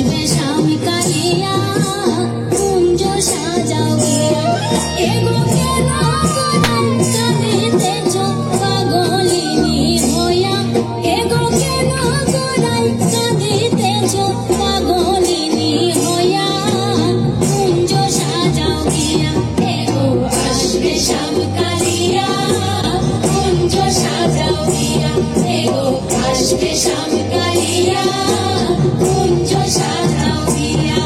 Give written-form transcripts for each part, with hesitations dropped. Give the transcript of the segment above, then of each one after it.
আসবে শাম কালিয়া কুঞ্জ সাজাও গিয়া এগো কেন গোড়ায় কাঁদিতেছ পাগলিনী হইয়া এগো কেন গোড়ায় কাঁদিতেছ পাগলিনী হইয়া কুঞ্জ সাজাও গিয়া এগো আসবে শাম কালিয়া কুঞ্জ সাজাও গিয়া এগো আসবে শাম কালিয়া কুঞ্জ সাজাও গিয়া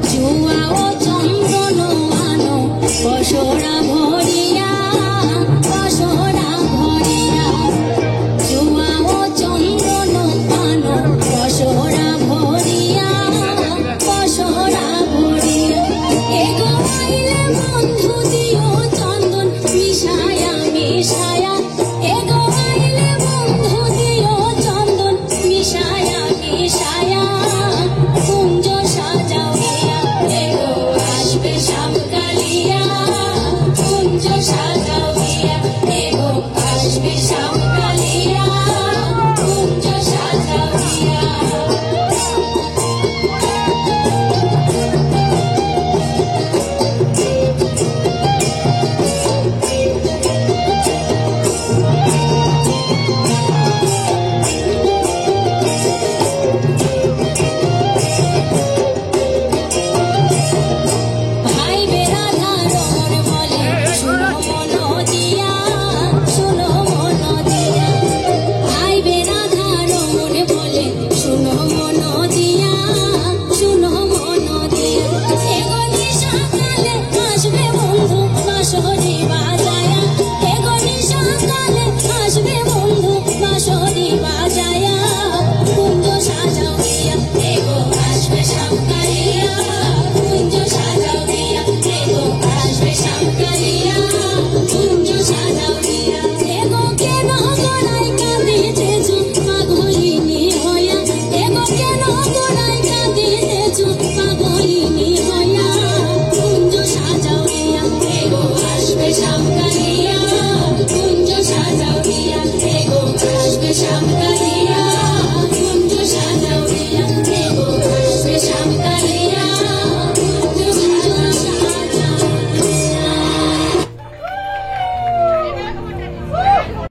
জুয়া ও চন্দন আনো বসরা ভরিয়া বসরা ভরিয়া জুয়া ও চন্দন আনো বসরা ভরিয়া বসরা ভরিয়া এগো আইলে বন্ধু দিও চন্দন মিশায়া মিশায়া